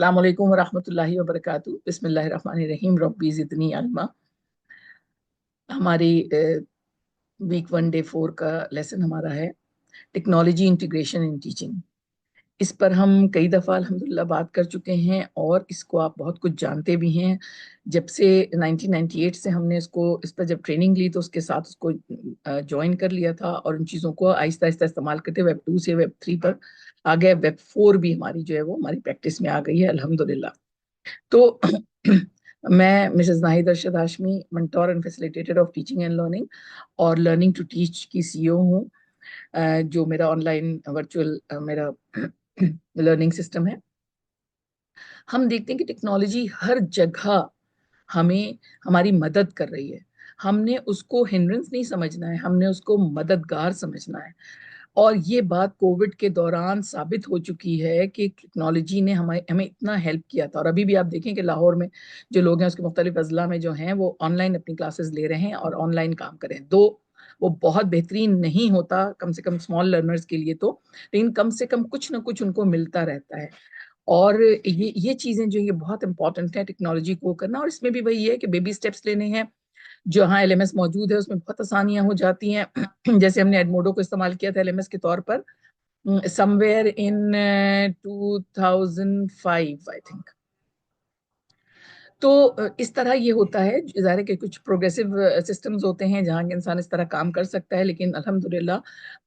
अस्सलाम वालेकुम वरहमतुल्लाहि वबरकातुहू। बिस्मिल्लाहिर्रहमानिर्रहीम। रब्बी ज़िदनी इल्मा। हमारी वीक 1 डे 4 का लेसन हमारा है टेक्नोलॉजी इंटीग्रेशन इन टीचिंग। इस पर हम कई दफ़ा अल्हम्दुलिल्लाह बात कर चुके हैं और इसको आप बहुत कुछ जानते भी हैं। जब से 1998 से हमने इस पर जब ट्रेनिंग ली तो उसके साथ उसको ज्वाइन कर लिया था और उन चीज़ों को आहिस्ता आहिस्ता इस्तेमाल करते वेब 2 से वेब 3 पर आ गए। वेब 4 भी हमारी जो है वो हमारी प्रैक्टिस में आ गई है अल्हम्दुलिल्लाह। तो मैं Mrs Nahid Arshad Hashmi, mentor and facilitator of teaching and learning और लर्निंग टू टीच की सीईओ हूँ। जो मेरा ऑनलाइन वर्चुअल मेरा लर्निंग सिस्टम है। हम देखते हैं कि टेक्नोलॉजी हर जगह हमें हमारी मदद कर रही है। हमने उसको हिंड्रेंस नहीं समझना है, हमने उसको मददगार समझना है। और ये बात कोविड के दौरान साबित हो चुकी है कि टेक्नोलॉजी ने हमें हमें इतना हेल्प किया था। और अभी भी आप देखें कि लाहौर में जो लोग हैं उसके मुख्तलिफ अजला में जो हैं वो ऑनलाइन अपनी क्लासेस ले रहे हैं और ऑनलाइन काम कर रहे हैं। दो वो बहुत बेहतरीन नहीं होता कम से कम स्मॉल लर्नर्स के लिए तो, लेकिन कम से कम कुछ ना कुछ उनको मिलता रहता है। और ये चीज़ें जो ये बहुत इंपॉर्टेंट है टेक्नोलॉजी को करना। और इसमें भी वही है कि बेबी स्टेप्स लेने हैं। जहाँ एलएमएस मौजूद है उसमें बहुत आसानियां हो जाती हैं। जैसे हमने एडमोडो को इस्तेमाल किया था एलएमएस के तौर पर समवेयर इन 2005 आई थिंक। तो इस तरह ये होता है। ज़ाहिर है कि कुछ प्रोग्रेसिव सिस्टम्स होते हैं जहाँ के इंसान इस तरह काम कर सकता है, लेकिन अल्हम्दुलिल्लाह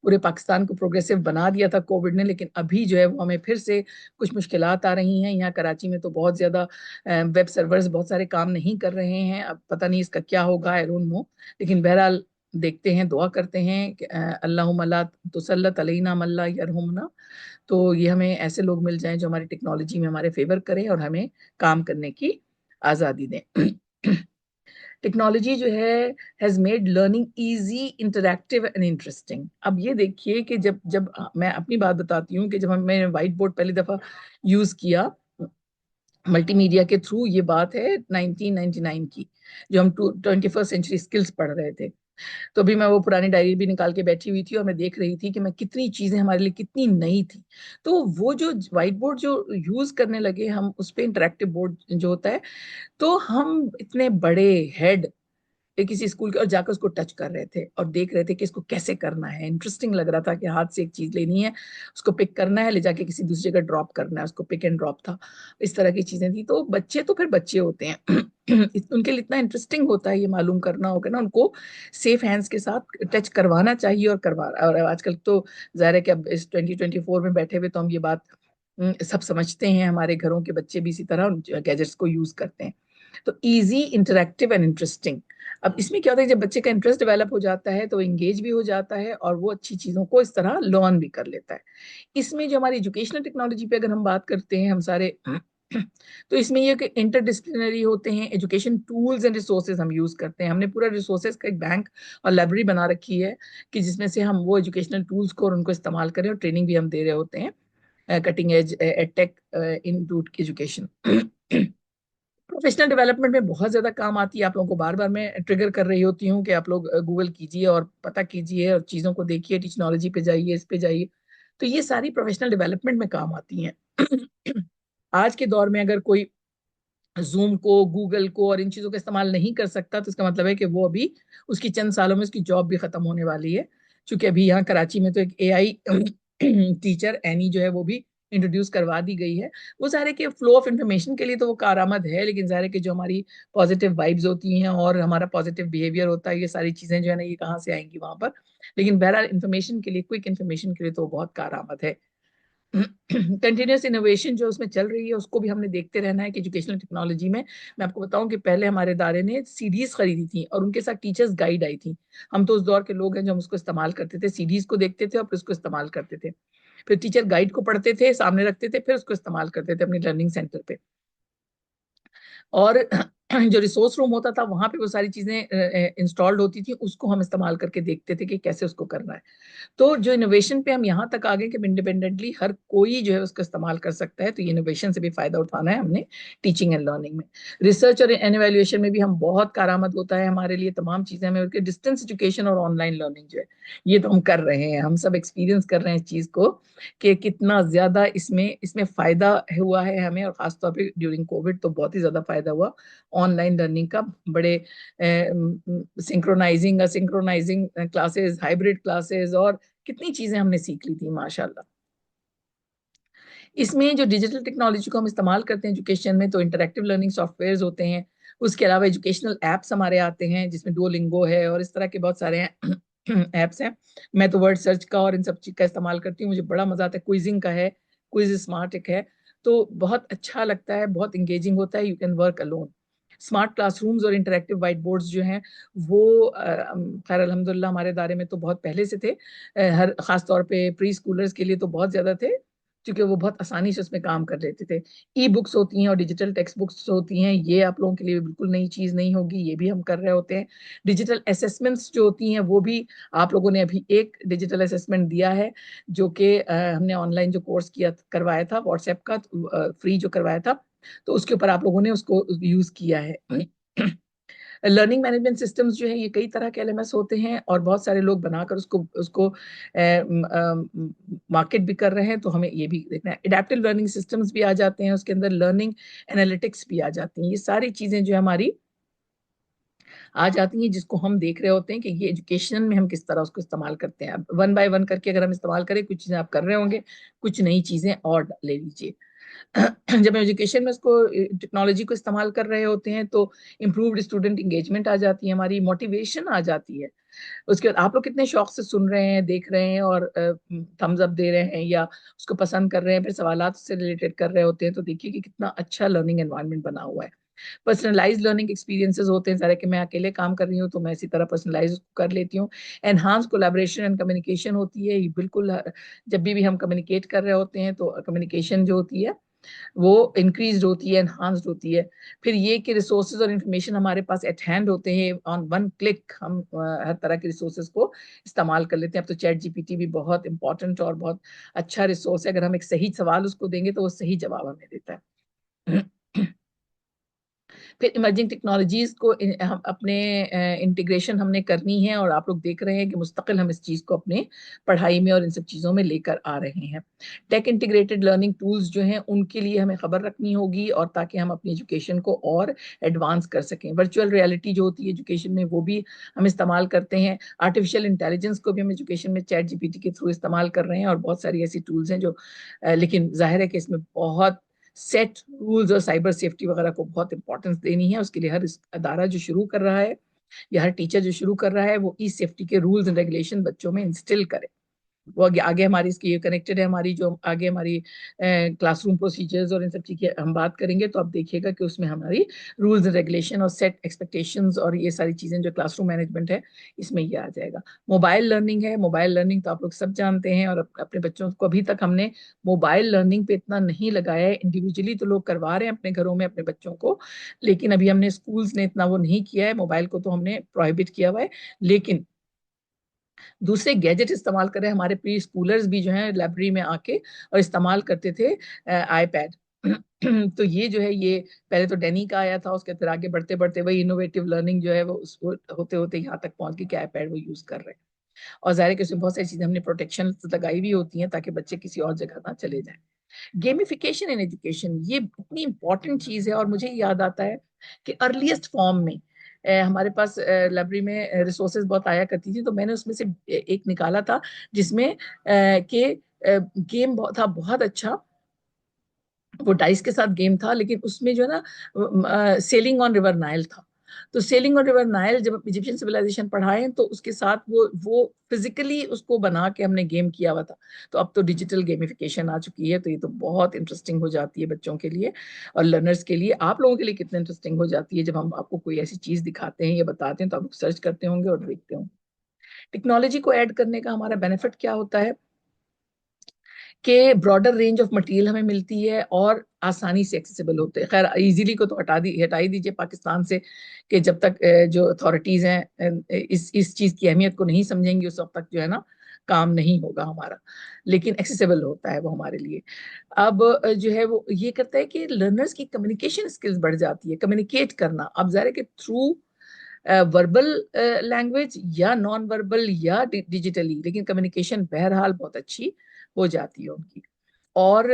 पूरे पाकिस्तान को प्रोग्रेसिव बना दिया था कोविड ने। लेकिन अभी जो है वो हमें फिर से कुछ मुश्किलात आ रही हैं। यहाँ कराची में तो बहुत ज़्यादा वेब सर्वर्स बहुत सारे काम नहीं कर रहे हैं। अब पता नहीं इसका क्या होगा, आई डोंट नो। लेकिन बहरहाल देखते हैं, दुआ करते हैं कि अल्लाहुम्मा ला तुसल्लत अलैना मन ला यरहमुना। तो ये हमें ऐसे लोग मिल जाएं जो हमारी टेक्नोलॉजी में हमारे फेवर करें और हमें काम करने की आज़ादी दें। टेक्नोलॉजी जो है has made learning easy, interactive and interesting. अब ये देखिए कि जब जब मैं अपनी बात बताती हूँ कि जब हमने व्हाइट बोर्ड पहली दफ़ा यूज़ किया मल्टीमीडिया के थ्रू, ये बात है 1999 की, जो हम 21st सेंचुरी स्किल्स पढ़ रहे थे। तो अभी मैं वो पुरानी डायरी भी निकाल के बैठी हुई थी और मैं देख रही थी कि मैं कितनी चीजें हमारे लिए कितनी नई थी। तो वो जो व्हाइट बोर्ड जो यूज करने लगे हम, उस पे इंटरेक्टिव बोर्ड जो होता है, तो हम इतने बड़े हेड किसी स्कूल के और जाकर उसको टच कर रहे थे और देख रहे थे कि इसको कैसे करना है। इंटरेस्टिंग लग रहा था कि हाथ से एक चीज लेनी है, उसको पिक करना है, ले जाके किसी दूसरी जगह ड्रॉप करना है, उसको पिक एंड ड्रॉप था। इस तरह की चीजें थी। तो बच्चे तो फिर बच्चे होते हैं। उनके लिए इतना इंटरेस्टिंग होता है ये मालूम करना होगा ना उनको सेफ हैंड्स के साथ टच करवाना चाहिए और करवा। और आजकल तो जाहिर है कि अब इस 2024 में बैठे हुए तो हम ये बात सब समझते हैं। हमारे घरों के बच्चे भी इसी तरह गैजेट्स को यूज करते हैं। तो इजी, इंटरेक्टिव एंड इंटरेस्टिंग। अब इसमें क्या होता है, जब बच्चे का इंटरेस्ट डेवलप हो जाता है तो एंगेज भी हो जाता है और वो अच्छी चीजों को इस तरह लर्न भी कर लेता है। इसमें जो हमारी एजुकेशनल टेक्नोलॉजी पे अगर हम बात करते हैं हम सारे तो इसमें ये कि इंटरडिसिप्लिनरी होते हैं। एजुकेशन टूल्स एंड रिसोर्सेज हम यूज करते हैं। हमने पूरा रिसोर्सेज का एक बैंक और लाइब्रेरी बना रखी है कि जिसमें से हम वो एजुकेशनल टूल्स को और उनको इस्तेमाल करें। और ट्रेनिंग भी हम दे रहे होते हैं, कटिंग एज एडटेक इन रूट एजुकेशन। प्रोफेशनल डेवलपमेंट में बहुत ज्यादा काम आती है। आप लोगों को बार बार मैं ट्रिगर कर रही होती हूँ कि आप लोग गूगल कीजिए और पता कीजिए और चीजों को देखिए, टेक्नोलॉजी पे जाइए, इस पे जाइए। तो ये सारी प्रोफेशनल डेवलपमेंट में काम आती हैं। आज के दौर में अगर कोई जूम को, गूगल को और इन चीजों का इस्तेमाल नहीं कर सकता तो इसका मतलब है कि वो अभी उसकी चंद सालों में उसकी जॉब भी खत्म होने वाली है। क्योंकि अभी यहाँ कराची में तो एक एआई टीचर एनी जो है वो भी इंट्रोड्यूस करवा दी गई है। वो सारे के फ्लो ऑफ इंफॉर्मेशन के लिए तो वो कारआमद है, लेकिन सारे के जो हमारी पॉजिटिव वाइब्स होती हैं और हमारा पॉजिटिव बिहेवियर होता है, ये सारी चीजें जो है ना ये कहाँ से आएंगी वहां पर। लेकिन बहरहाल इंफॉर्मेशन के लिए, क्विक इंफॉर्मेशन के लिए तो वो बहुत कारआमद है। कंटिन्यूस इनोवेशन जो उसमें चल रही है उसको भी हमने देखते रहना है कि एजुकेशनल टेक्नोलॉजी में। मैं आपको बताऊं कि पहले हमारे इदारे ने सीडीज खरीदी थी और उनके साथ टीचर्स गाइड आई थी। हम तो उस दौर के लोग हैं जो हम उसको इस्तेमाल करते थे, सीडीज को देखते थे और फिर उसको इस्तेमाल करते थे। फिर टीचर गाइड को पढ़ते थे, सामने रखते थे, फिर उसको इस्तेमाल करते थे अपने लर्निंग सेंटर पे। और जो रिसोर्स रूम होता था वहां पे वो सारी चीजें इंस्टॉल्ड होती थी, उसको हम इस्तेमाल करके देखते थे कि कैसे उसको करना है। तो जो इनोवेशन पे हम यहाँ तक आ गए कि इंडिपेंडेंटली हर कोई जो है उसका इस्तेमाल कर सकता है, तो ये इनोवेशन से भी फायदा उठाना है हमने टीचिंग एंड लर्निंग में। रिसर्च और एनुअलुएशन में भी हम बहुत कारआमद होता है हमारे लिए, तमाम चीजें हमें, डिस्टेंस एजुकेशन और ऑनलाइन लर्निंग जो है ये तो हम कर रहे हैं, हम सब एक्सपीरियंस कर रहे हैं इस चीज को कि कितना ज्यादा इसमें इसमें फायदा हुआ है हमें, और खासतौर पे ड्यूरिंग कोविड तो बहुत ही ज्यादा फायदा हुआ ऑनलाइन लर्निंग का। बड़े synchronising synchronising classes, hybrid classes, और कितनी चीजें हमने सीख ली थी माशाल्लाह। इसमें जो डिजिटल टेक्नोलॉजी को हम इस्तेमाल करते हैं एजुकेशन में, तो इंटरेक्टिव लर्निंग सॉफ्टवेयर्स होते हैं, उसके अलावा एजुकेशनल एप्स हमारे आते हैं जिसमें डुओलिंगो है और इस तरह के बहुत सारे एप्स हैं। मैं तो वर्ड सर्च का और इन सब चीज का इस्तेमाल करती हूँ, मुझे बड़ा मजा आता है। क्विजिंग का है, क्विज स्मार्ट एक है, तो बहुत अच्छा लगता है, बहुत इंगेजिंग होता है। You can work alone. Smart classrooms और इंटरेक्टिव वाइट बोर्ड्स जो हैं वो खैर अल्हम्दुलिल्लाह हमारे दायरे में तो बहुत पहले से थे। हर खास तौर पे प्री स्कूलर्स के लिए तो बहुत ज्यादा थे, क्योंकि वो बहुत आसानी से उसमें काम कर लेते थे। ई बुक्स होती हैं और डिजिटल टेक्स्ट बुक्स होती हैं, ये आप लोगों के लिए बिल्कुल नई चीज नहीं होगी, ये भी हम कर रहे होते हैं। डिजिटल असेसमेंट्स जो होती हैं वो भी, आप लोगों ने अभी एक डिजिटल असेसमेंट दिया है जो कि हमने ऑनलाइन जो कोर्स किया करवाया था व्हाट्सएप का, फ्री जो करवाया था, तो उसके ऊपर आप लोगों ने उसको यूज किया है। लर्निंग मैनेजमेंट सिस्टम्स जो है ये कई तरह के एलएमएस होते हैं और बहुत सारे लोग बनाकर उसको उसको मार्केट भी कर रहे हैं, तो हमें ये भी देखना है। एडेप्टिव लर्निंग सिस्टम्स भी आ जाते हैं, उसके अंदर लर्निंग एनालिटिक्स भी आ जाती हैं, ये सारी चीजें जो है हमारी आ जाती हैं, जिसको हम देख रहे होते हैं कि ये एजुकेशन में हम किस तरह उसको इस्तेमाल करते हैं। अब वन बाय वन करके अगर हम इस्तेमाल करें, कुछ चीजें आप कर रहे होंगे, कुछ नई चीजें और ले लीजिए। जब हम एजुकेशन में उसको टेक्नोलॉजी को इस्तेमाल कर रहे होते हैं तो इम्प्रूव्ड स्टूडेंट इंगेजमेंट आ जाती है, हमारी मोटिवेशन आ जाती है। उसके बाद आप लोग कितने शौक से सुन रहे हैं, देख रहे हैं और थम्स अप दे रहे हैं या उसको पसंद कर रहे हैं, फिर सवालात से रिलेटेड कर रहे होते हैं, तो देखिए कि कितना अच्छा लर्निंग एनवायरनमेंट बना हुआ है। पर्सनलाइज लर्निंग एक्सपीरियंसेस होते हैं सारे, कि मैं अकेले काम कर रही हूँ तो मैं इसी तरह पर्सनलाइज कर लेती हूँ। एनहांस कोलैबोरेशन एंड कम्युनिकेशन होती है, ये बिल्कुल जब भी हम कम्युनिकेट कर रहे होते हैं तो कम्युनिकेशन जो होती है वो इंक्रीज होती है, एनहांस्ड होती है। फिर ये कि रिसोर्सेज और इंफॉर्मेशन हमारे पास एट हैंड होते हैं, ऑन वन क्लिक हम हर तरह के रिसोर्सेज को इस्तेमाल कर लेते हैं। अब तो चैट जीपीटी भी बहुत इंपॉर्टेंट और बहुत अच्छा रिसोर्स है, अगर हम एक सही सवाल उसको देंगे तो वो सही जवाब हमें देता है। फिर इमर्जिंग टेक्नोलॉजीज को हम अपने इंटीग्रेशन हमने करनी है, और आप लोग देख रहे हैं कि मुस्तकिल हम इस चीज को अपने पढ़ाई में और इन सब चीजों में लेकर आ रहे हैं। टेक इंटीग्रेटेड लर्निंग टूल्स जो हैं उनके लिए हमें खबर रखनी होगी, और ताकि हम अपनी एजुकेशन को और एडवांस कर सकें। वर्चुअल रियलिटी जो होती है एजुकेशन में वो भी हम इस्तेमाल करते हैं। आर्टिफिशियल इंटेलिजेंस को भी हम एजुकेशन में चैट जीपीटी के थ्रू इस्तेमाल कर रहे हैं, और बहुत सारी ऐसी टूल्स हैं जो लेकिन जाहिर है कि इसमें बहुत सेट रूल्स और साइबर सेफ्टी वगैरह को बहुत इंपॉर्टेंस देनी है। उसके लिए हर अदारा जो शुरू कर रहा है या हर टीचर जो शुरू कर रहा है वो ई सेफ्टी के रूल्स एंड रेगुलेशन बच्चों में इंस्टिल करे। वो आगे आगे हमारी इसकी ये कनेक्टेड है, हमारी जो आगे हमारी क्लासरूम प्रोसीजर्स और इन सब चीज़ की हम बात करेंगे, तो आप देखिएगा कि उसमें हमारी रूल्स रेगुलेशन और सेट एक्सपेक्टेशंस और ये सारी चीज़ें जो क्लासरूम मैनेजमेंट है इसमें ये आ जाएगा। मोबाइल लर्निंग है, मोबाइल लर्निंग तो आप लोग सब जानते हैं, और अपने बच्चों को अभी तक हमने मोबाइल लर्निंग पे इतना नहीं लगाया है। इंडिविजुअली तो लोग करवा रहे हैं अपने घरों में अपने बच्चों को, लेकिन अभी हमने स्कूल्स ने इतना वो नहीं किया है, मोबाइल को तो हमने प्रोहिबिट किया हुआ है। लेकिन दूसरे गैजेट इस्तेमाल कर रहे हैं, हमारे प्री स्कूलर्स भी जो हैं लाइब्रेरी में आके और इस्तेमाल करते थे आईपैड। तो ये जो है ये पहले तो डैनी का आया था, उसके फिर आगे बढ़ते बढ़ते वही इनोवेटिव लर्निंग जो है वो उसको होते होते यहाँ तक पहुंच गई कि आईपैड वो यूज कर रहे हैं। और जाहिर है कि उसमें बहुत सारी चीजें हमने प्रोटेक्शन लगाई हुई होती हैं ताकि बच्चे किसी और जगह ना चले जाएं। गेमिफिकेशन इन एजुकेशन ये इतनी इंपॉर्टेंट चीज है, और मुझे याद आता है कि अर्लीस्ट फॉर्म में हमारे पास लाइब्रेरी में रिसोर्सेज बहुत आया करती थी, तो मैंने उसमें से एक निकाला था जिसमें के गेम था बहुत अच्छा। वो डाइस के साथ गेम था, लेकिन उसमें जो है ना सेलिंग ऑन रिवर नाइल था। तो सेलिंग ऑन रिवर नाइल जब इजिप्शियन सिविलाइजेशन पढ़ाए तो उसके साथ वो फिजिकली उसको बना के हमने गेम किया हुआ था। तो अब तो डिजिटल गेमिफिकेशन आ चुकी है, तो ये तो बहुत इंटरेस्टिंग हो जाती है बच्चों के लिए और लर्नर्स के लिए। आप लोगों के लिए कितने इंटरेस्टिंग हो जाती है जब हम आपको कोई ऐसी चीज दिखाते हैं या बताते हैं, तो आप लोग सर्च करते होंगे और देखते होंगे। टेक्नोलॉजी को ऐड करने का हमारा बेनिफिट क्या होता है कि ब्रॉडर रेंज ऑफ मटेरियल हमें मिलती है और आसानी से एक्सेसिबल होते हैं। खैर इजीली को तो हटा ही दीजिए पाकिस्तान से, कि जब तक जो अथॉरिटीज हैं इस चीज की अहमियत को नहीं समझेंगी उस वक्त तक जो है ना काम नहीं होगा हमारा। लेकिन एक्सेसिबल होता है वो हमारे लिए। अब जो है वो ये करता है कि लर्नर्स की कम्युनिकेशन स्किल्स बढ़ जाती है, कम्युनिकेट करना। अब ज़ाहिर है कि थ्रू वर्बल लैंग्वेज या नॉन वर्बल या डिजिटली, लेकिन कम्युनिकेशन बहरहाल बहुत अच्छी हो जाती है उनकी। और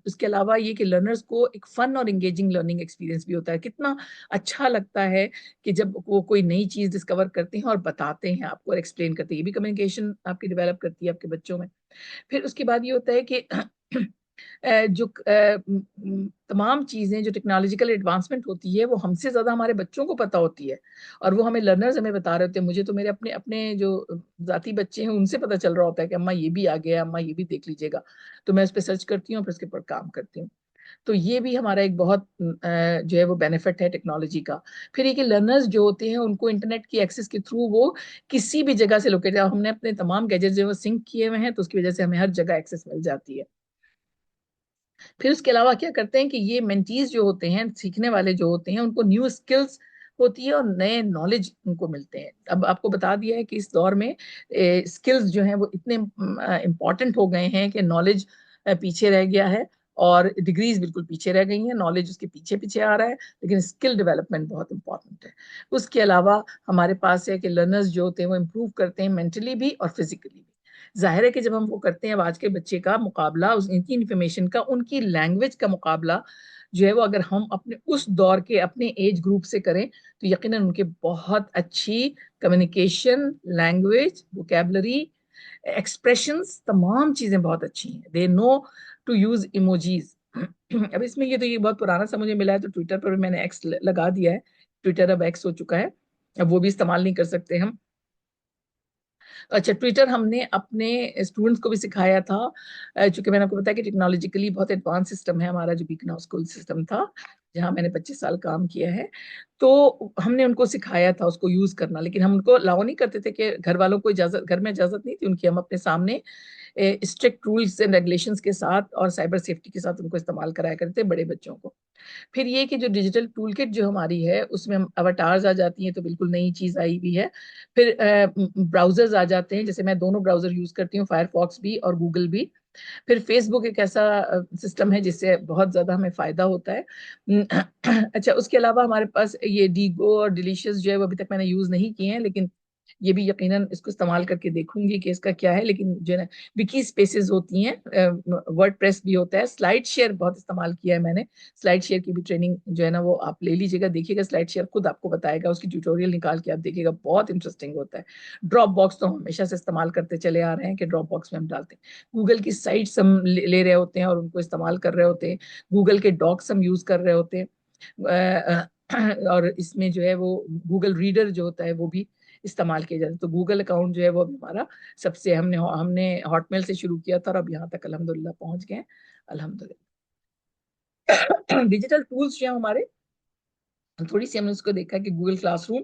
उसके अलावा ये कि लर्नर्स को एक फन और इंगेजिंग लर्निंग एक्सपीरियंस भी होता है। कितना अच्छा लगता है कि जब वो कोई नई चीज डिस्कवर करते हैं और बताते हैं आपको और एक्सप्लेन करते हैं, ये भी कम्युनिकेशन आपकी डेवलप करती है आपके बच्चों में। फिर उसके बाद ये होता है कि जो तमाम चीजें जो टेक्नोलॉजिकल एडवांसमेंट होती है वो हमसे ज्यादा हमारे बच्चों को पता होती है, और वो हमें लर्नर्स हमें बता रहे होते हैं। मुझे तो मेरे अपने अपने जो जाती बच्चे हैं उनसे पता चल रहा होता है कि अम्मा ये भी आ गया, अम्मा ये भी देख लीजिएगा। तो मैं उस पर सर्च करती हूँ और फिर उसके ऊपर काम करती हूँ। तो ये भी हमारा एक बहुत जो है वो बेनिफिट है टेक्नोलॉजी का। फिर ये कि लर्नर्स जो होते हैं उनको इंटरनेट की एक्सेस के थ्रू वो किसी भी जगह से लोकेट, हमने अपने तमाम गैजेट्स जो सिंक किए हुए हैं तो उसकी वजह से हमें हर जगह एक्सेस मिल जाती है। फिर उसके अलावा क्या करते हैं कि ये मेंटीज जो होते हैं, सीखने वाले जो होते हैं, उनको न्यू स्किल्स होती है और नए नॉलेज उनको मिलते हैं। अब आपको बता दिया है कि इस दौर में स्किल्स जो हैं वो इतने इम्पॉर्टेंट हो गए हैं कि नॉलेज पीछे रह गया है और डिग्रीज बिल्कुल पीछे रह गई हैं। नॉलेज उसके पीछे पीछे आ रहा है, लेकिन स्किल डेवलपमेंट बहुत इंपॉर्टेंट है। उसके अलावा हमारे पास है कि लर्नर्स जो होते हैं वो इम्प्रूव करते हैं मेंटली भी और फिजिकली भी। जाहिर है कि जब हम वो करते हैं, अब आज के बच्चे का मुकाबला इनकी इन्फॉर्मेशन का, उनकी लैंग्वेज का मुकाबला जो है वो अगर हम अपने उस दौर के अपने एज ग्रुप से करें तो यकीनन उनके बहुत अच्छी कम्युनिकेशन, लैंग्वेज, वोकेबलरी, एक्सप्रेशंस, तमाम चीजें बहुत अच्छी हैं। They know to use emojis. अब इसमें ये तो ये बहुत पुराना सा मुझे मिला है, तो ट्विटर पर भी मैंने एक्स लगा दिया है। ट्विटर अब एक्स हो चुका है, अब वो भी इस्तेमाल नहीं कर सकते हम। अच्छा, ट्विटर हमने अपने स्टूडेंट्स को भी सिखाया था। चूंकि मैंने आपको बताया कि टेक्नोलॉजिकली बहुत एडवांस सिस्टम है हमारा, जो बीकना स्कूल सिस्टम था जहाँ मैंने 25 साल काम किया है। तो हमने उनको सिखाया था उसको यूज करना, लेकिन हम उनको अलाउ नहीं करते थे कि घर वालों को इजाजत, घर में इजाजत नहीं थी उनकी, हम अपने सामने स्ट्रिक्ट रूल्स एंड रेगुलेशंस के साथ और साइबर सेफ्टी के साथ उनको इस्तेमाल कराया करते थे बड़े बच्चों को। फिर ये कि जो डिजिटल टूल किट जो हमारी है उसमें हम अवतार्स आ जाती हैं, तो बिल्कुल नई चीज आई हुई है। फिर ब्राउजर्स आ जाते हैं, जैसे मैं दोनों ब्राउजर यूज करती हूँ, फायरफॉक्स भी और गूगल भी। फिर फेसबुक एक ऐसा सिस्टम है जिससे बहुत ज्यादा हमें फायदा होता है। अच्छा, उसके अलावा हमारे पास ये डीगो और डिलीशियस जो है वो अभी तक मैंने यूज नहीं किए हैं, लेकिन ये भी यकीनन इसको इस्तेमाल करके देखूंगी कि इसका क्या है। लेकिन जो है ना, विकी स्पेसेस होती हैं, वर्ड प्रेस भी होता है, स्लाइड शेयर बहुत इस्तेमाल किया है मैंने। स्लाइड शेयर की भी ट्रेनिंग जो है ना वो आप ले लीजिएगा, देखिएगा स्लाइड शेयर खुद आपको बताएगा, उसकी ट्यूटोरियल निकाल के आप देखिएगा, बहुत इंटरेस्टिंग होता है। ड्रॉप बॉक्स तो हम हमेशा से इस्तेमाल करते चले आ रहे हैं कि ड्रॉप बॉक्स में हम डालते हैं। गूगल की साइट्स हम ले रहे होते हैं और उनको इस्तेमाल कर रहे होते हैं। गूगल के डॉक्स हम यूज कर रहे होते हैं। और इसमें जो है वो गूगल रीडर जो होता है वो भी इस्तेमाल किया जाता है। तो गूगल अकाउंट जो है वो अभी हमारा सबसे, हमने हमने हॉटमेल से शुरू किया था और अब यहाँ तक अल्हम्दुलिल्लाह पहुंच गए हैं। अल्हम्दुलिल्लाह। डिजिटल टूल्स जो है हमारे, थोड़ी सी हमने उसको देखा कि गूगल क्लासरूम,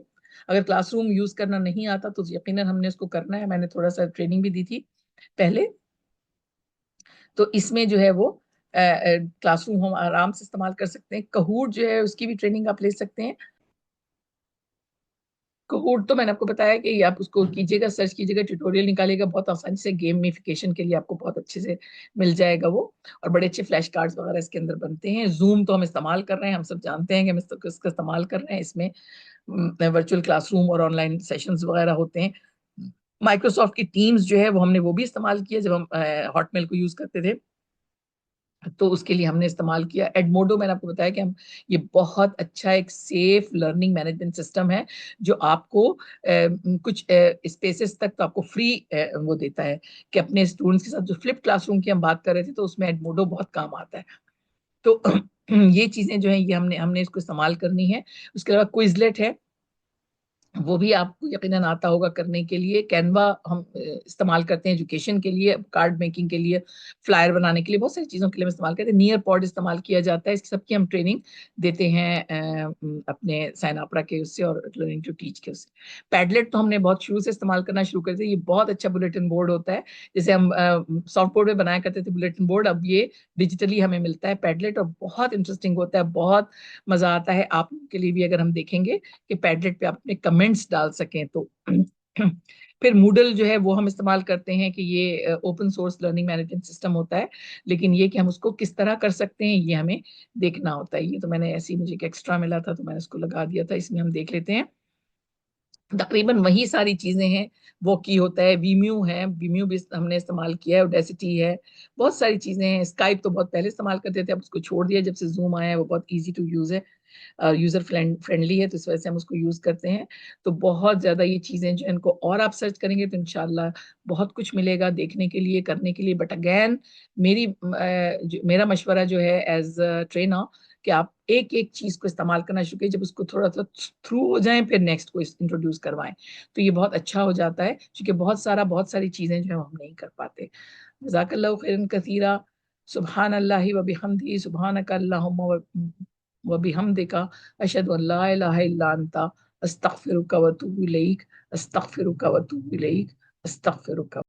अगर क्लासरूम यूज करना नहीं आता तो यकीनन हमने उसको करना है। मैंने थोड़ा सा ट्रेनिंग भी दी थी पहले। तो इसमें जो है वो क्लासरूम हम आराम से इस्तेमाल कर सकते हैं। कहूट जो है उसकी भी ट्रेनिंग आप ले सकते हैं। कहूट तो मैंने आपको बताया कि आप उसको कीजिएगा, सर्च कीजिएगा, ट्यूटोरियल निकालिएगा, बहुत आसानी से गेमिफिकेशन के लिए आपको बहुत अच्छे से मिल जाएगा वो। और बड़े अच्छे फ्लैश कार्ड्स वगैरह इसके अंदर बनते हैं। जूम तो हम इस्तेमाल कर रहे हैं, हम सब जानते हैं कि हम इसका इस्तेमाल कर रहे हैं। इसमें वर्चुअल क्लासरूम और ऑनलाइन सेशंस वगैरह होते हैं। माइक्रोसॉफ्ट की टीम्स जो है वो हमने वो भी इस्तेमाल किया जब हम हॉटमेल को यूज करते थे, तो उसके लिए हमने इस्तेमाल किया एडमोडो। मैंने आपको बताया कि हम, ये बहुत अच्छा एक सेफ लर्निंग मैनेजमेंट सिस्टम है जो आपको कुछ स्पेसेस तक तो आपको फ्री वो देता है कि अपने स्टूडेंट्स के साथ, जो फ्लिप क्लासरूम की हम बात कर रहे थे तो उसमें एडमोडो बहुत काम आता है। तो ये चीजें जो है ये हमने हमने इसको इस्तेमाल करनी है। उसके अलावा क्विजलेट है, वो भी आपको यकीनन आता होगा करने के लिए। कैनवा हम इस्तेमाल करते हैं एजुकेशन के लिए, कार्ड मेकिंग के लिए, फ्लायर बनाने के लिए, बहुत सारी चीज़ों के लिए हम इस्तेमाल करते हैं। नियर पॉड इस्तेमाल किया जाता है, इसकी सबकी हम ट्रेनिंग देते हैं अपने साइन आपरा के उससे और लर्निंग टू टीच के उससे। पैडलेट तो हमने बहुत शुरू से इस्तेमाल करना शुरू कर दिया। ये बहुत अच्छा बुलेटिन बोर्ड होता है, जैसे हम सॉफ्ट बोर्ड में बनाया करते थे बुलेटिन बोर्ड, अब ये डिजिटली हमें मिलता है पैडलेट, और बहुत इंटरेस्टिंग होता है, बहुत मजा आता है। आप लोगों के लिए भी अगर हम देखेंगे कि पैडलेट पे आप अपने कमेंट्स डाल सकें तो फिर मूडल जो है वो हम इस्तेमाल करते हैं कि ये open source learning management system होता है, लेकिन ये कि हम उसको किस तरह कर सकते हैं ये हमें देखना होता है। ये तो मैंने ऐसे ही, मुझे एक एक्स्ट्रा मिला था तो मैंने उसको लगा दिया था, इसमें हम देख लेते हैं। तकरीबन वही सारी चीजें हैं। वो की होता है, वीम्यू है, वीम्यू भी हमने इस्तेमाल किया है, ओडेसिटी है, बहुत सारी चीजें हैं। स्काइप तो बहुत पहले इस्तेमाल करते थे, अब उसको छोड़ दिया जब से जूम आया है। वो बहुत इजी टू यूज है, यूजर फ्रेंडली है, तो इस वजह से हम उसको यूज करते हैं। तो बहुत ज्यादा ये चीजें जो इनको और आप सर्च करेंगे तो इंशाल्लाह बहुत कुछ मिलेगा देखने के लिए, करने के लिए। बट अगेन मेरा मशवरा जो है एज ट्रेनर, कि आप एक एक चीज को इस्तेमाल करना शुरू करिए, जब उसको थोड़ा सा थ्रू हो जाए फिर नेक्स्ट को इंट्रोड्यूस करवाएं, तो ये बहुत अच्छा हो जाता है, क्योंकि बहुत सारी चीजें जो है हम नहीं कर पाते। जज़ाकल्लाहु खैरन कसीरा। सुभान अल्लाह व बिहम्दिही, सुभानक अल्लाहुम्मा व बिहम्दिका, अशहदु अन ला इलाहा इल्ला अंता, अस्तगफिरुका व अतूबु इलैक, अस्तगफिरुका व अतूबु इलैक, अस्तगफिरुका।